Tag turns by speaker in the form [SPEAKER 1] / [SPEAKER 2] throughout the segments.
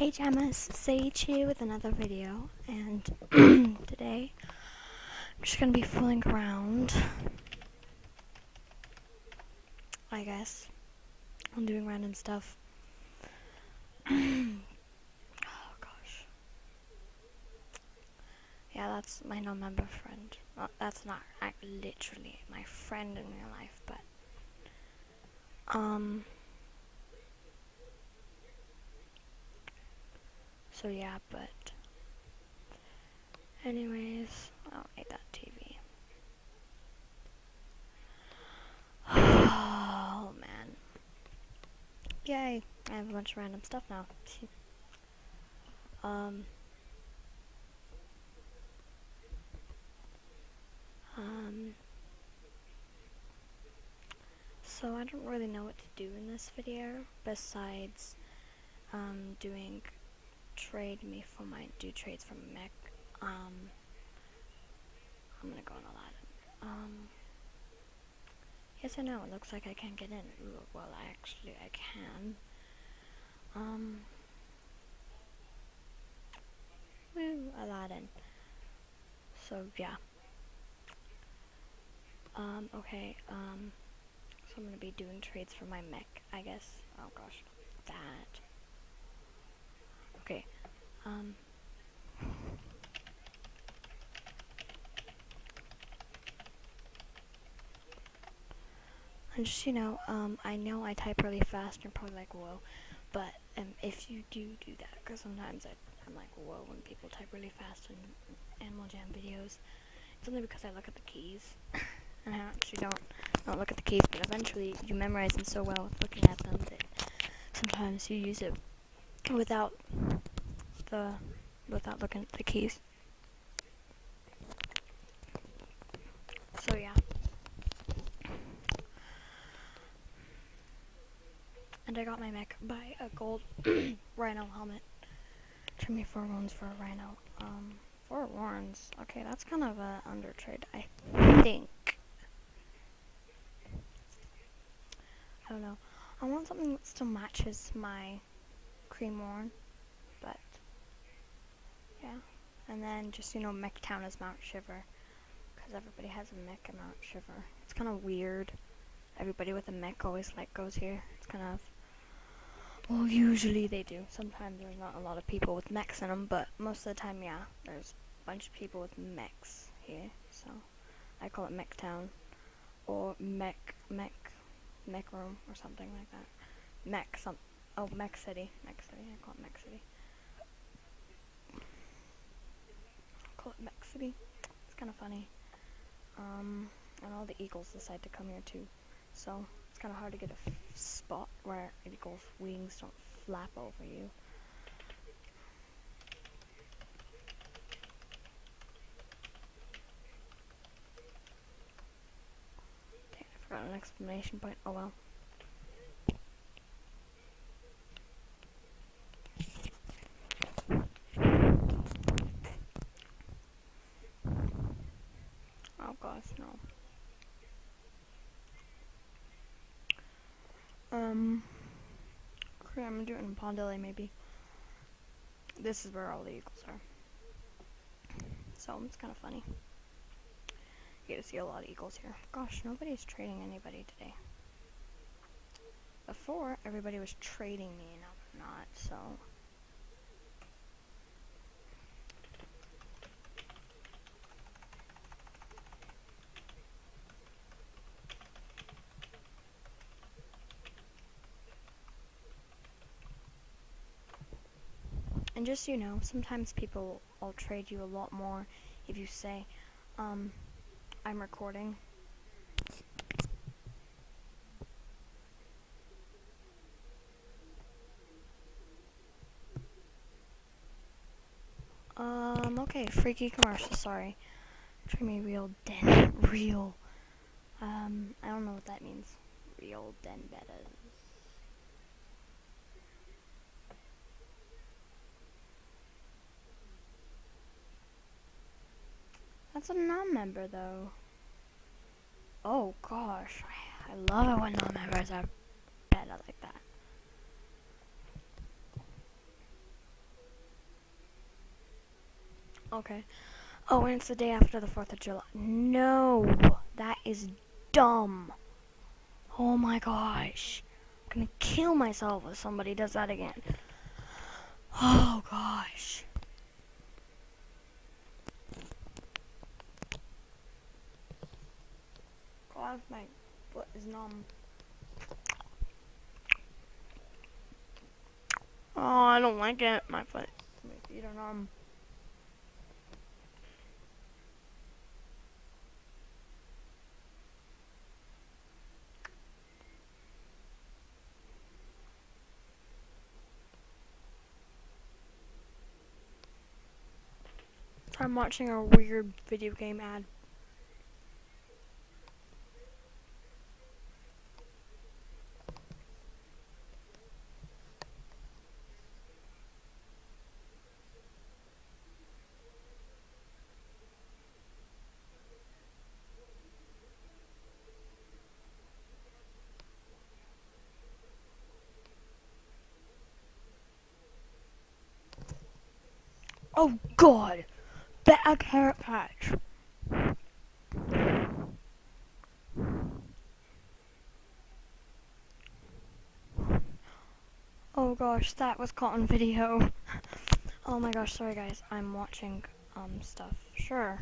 [SPEAKER 1] Hey Jammers, Sage here with another video, and today I'm just gonna be fooling around, I guess. I'm doing random stuff. Oh gosh. Yeah, that's my non-member friend. Well, that's not literally my friend in real life, but so yeah, but anyways, I don't need that TV. Oh man. Yay, I have a bunch of random stuff now. So I don't really know what to do in this video besides doing do trades from mech. I'm gonna go on Aladdin. Yes, I know, it looks like I can't get in. Ooh, well, actually I can. Woo, Aladdin. So yeah. Okay, so I'm gonna be doing trades for my mech, I guess. Oh gosh, that. Okay, and just, I know I type really fast and you're probably like, whoa, but if you do that, because sometimes I'm like, whoa, when people type really fast in Animal Jam videos, it's only because I look at the keys, and I actually don't look at the keys, but eventually you memorize them so well with looking at them that sometimes you use it without looking at the keys. So yeah. And I got my mech by a gold rhino helmet. Took me 4 wounds for a rhino. 4 warns. Okay, that's kind of a under trade, I think. I don't know. I want something that still matches my cream warn, but yeah. And then just, mech town is Mount Shiver, because everybody has a mech at Mount Shiver. It's kind of weird. Everybody with a mech always goes here. It's kind of, well, usually they do. Sometimes there's not a lot of people with mechs in them, but most of the time, yeah, there's a bunch of people with mechs here. So I call it Mech Town, or mech room, or something like that. Mech City. Mech City. I call it Mech City. It's kind of funny. And all the eagles decide to come here too. So it's kind of hard to get a spot where an eagle's wings don't flap over you. Dang, I forgot an exclamation point. Oh well. Oh gosh, no. Okay, I'm gonna do it in Pondele maybe. This is where all the eagles are. So it's kind of funny. You get to see a lot of eagles here. Gosh, nobody's trading anybody today. Before, everybody was trading me, now they're not, so. And just, sometimes people will trade you a lot more if you say, I'm recording. Okay, freaky commercial, sorry. Treat me real real. I don't know what that means. Real den bettas. That's a non-member, though. Oh, gosh. I love it when non-members are beta like that. Okay. Oh, and it's the day after the 4th of July. No, that is dumb. Oh my gosh. I'm gonna kill myself if somebody does that again. Oh gosh. God, my foot is numb. Oh, I don't like it. My feet are numb. I'm watching a weird video game ad. Oh God! Better carrot patch. Oh gosh, that was caught on video. Oh my gosh, sorry guys, I'm watching stuff. Sure.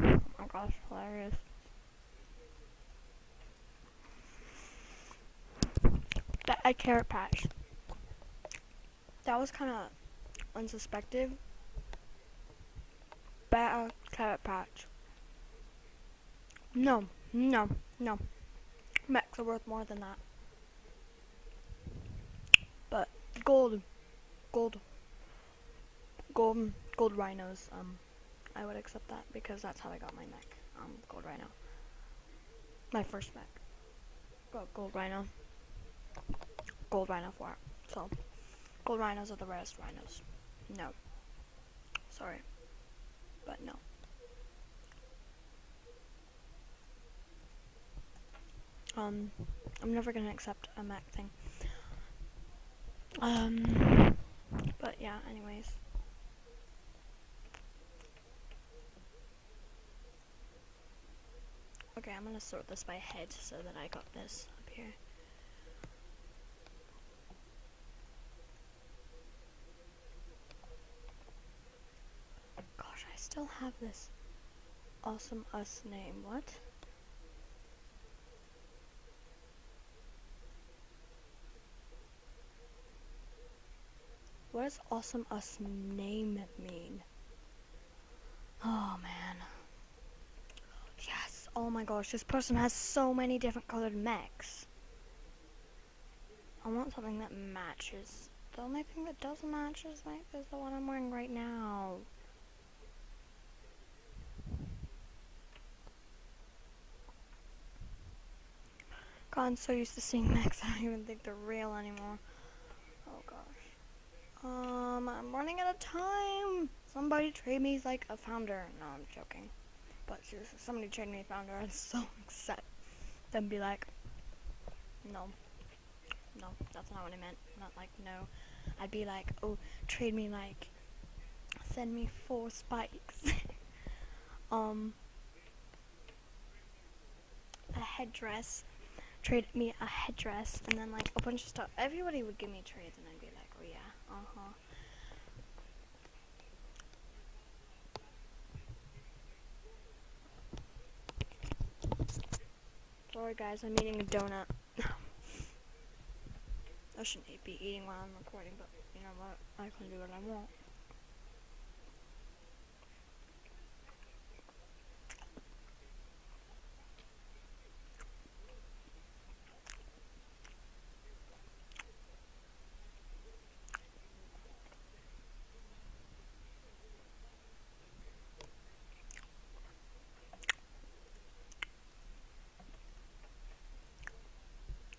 [SPEAKER 1] Oh my gosh, hilarious. That carrot patch. That was kind of unsuspected. Better carrot patch. No, no, no. Mechs are worth more than that. But gold, gold, gold rhinos. I would accept that because that's how I got my mech. Gold rhino. My first mech. Got gold rhino. Gold rhino for it. So, gold rhinos are the rarest rhinos. No. Sorry. But no. I'm never gonna accept a mech thing. But yeah, anyways. Okay, I'm gonna sort this by head so that I got this up here. Gosh, I still have this awesome us name. What? What does awesome us name mean? Oh man. Yes. Oh my gosh, this person has so many different colored mechs. I want something that matches. The only thing that doesn't match is the one I'm wearing right now. God, I'm so used to seeing mechs, I don't even think they're real anymore. Oh gosh. I'm running out of time. Somebody trade me like a founder. No, I'm joking. But seriously, somebody trade me a founder. I'd so upset. Then be like, no, that's not what I meant. Not like no. I'd be like, oh, trade me like, send me 4 spikes. A headdress. Trade me a headdress, and then like a bunch of stuff. Everybody would give me trades, and I'd be like, oh yeah, Sorry guys, I'm eating a donut. I shouldn't be eating while I'm recording, but you know what? I can do what I want.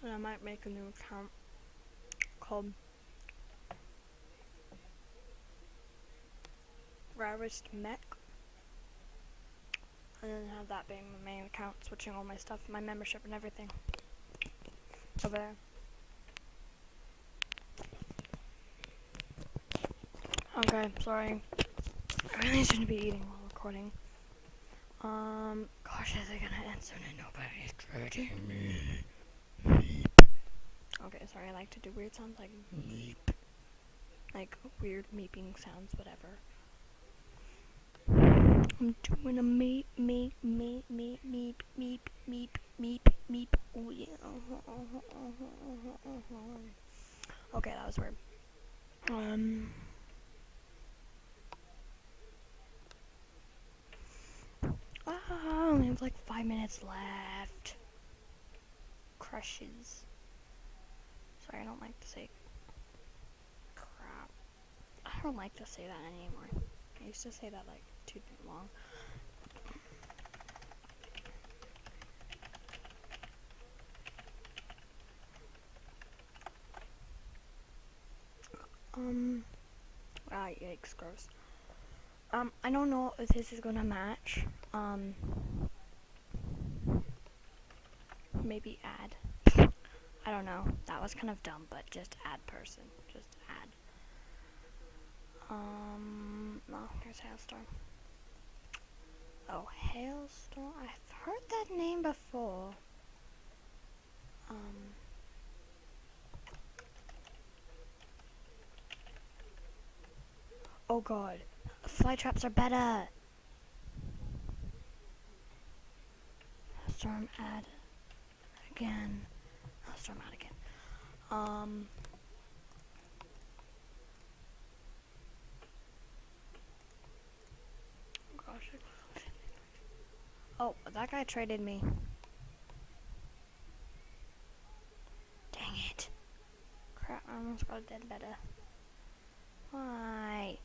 [SPEAKER 1] And I might make a new account called Rarest Mech. and then have that being my main account, switching all my stuff, my membership and everything over there. Okay, sorry. I really shouldn't be eating while recording. Gosh, is it gonna end soon and nobody's trading me? Okay, sorry, I like to do weird sounds like meep. Like weird meeping sounds, whatever. I'm doing a meep, meep, meep, meep, meep, meep, meep, meep, meep. Oh yeah. Okay, that was weird. I only have like 5 minutes left. Crushes. Sorry, I don't like to say crap. I don't like to say that anymore. I used to say that like too long. Yikes, gross. I don't know if this is gonna match. Maybe add. I don't know. That was kind of dumb, but just add person. Just add. No, here's Hailstorm. Oh, Hailstorm. I've heard that name before. Oh god. Fly traps are better. Hailstorm add again. Hailstorm add again. Gosh. Oh, that guy traded me. Dang it. Crap, I almost got a dead better. Why?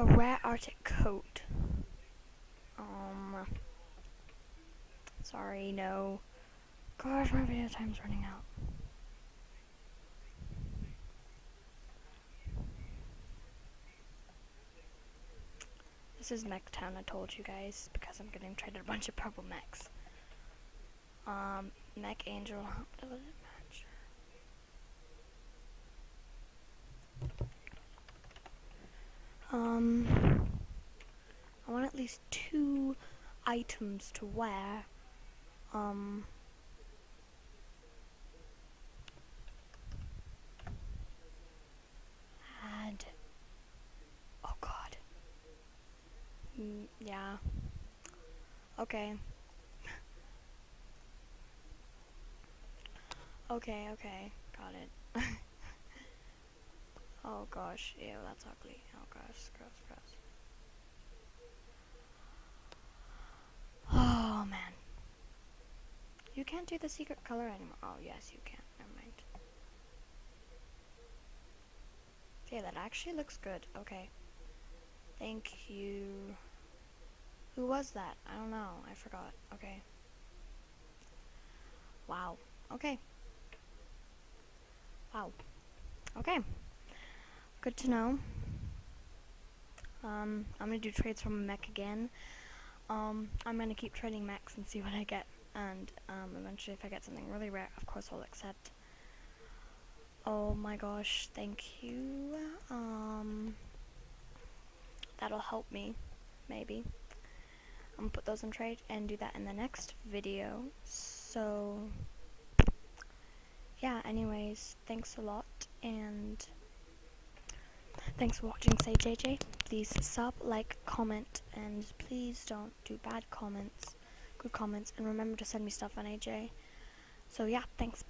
[SPEAKER 1] A rare Arctic coat. Sorry, no. Gosh, my video time's running out. This is Mech Town, I told you guys, because I'm getting traded a bunch of purple mechs. Mech Angel, what does it match? I want at least 2 items to wear. Add. Oh god. Yeah. Okay. Okay, got it. Oh gosh, ew, that's ugly. Oh gosh, gross. Oh man. You can't do the secret color anymore. Oh yes, you can. Never mind. Okay, that actually looks good. Okay. Thank you. Who was that? I don't know. I forgot. Okay. Wow. Okay. Wow. Okay. Good to know. I'm gonna do trades from a mech again. I'm gonna keep trading mechs and see what I get. And eventually if I get something really rare, of course I'll accept. Oh my gosh, thank you. That'll help me, maybe. I'm gonna put those in trade and do that in the next video. So, yeah, anyways, thanks a lot, and thanks for watching, say JJ. Please sub, like, comment, and please don't do bad comments, good comments, and remember to send me stuff on AJ. So yeah, thanks.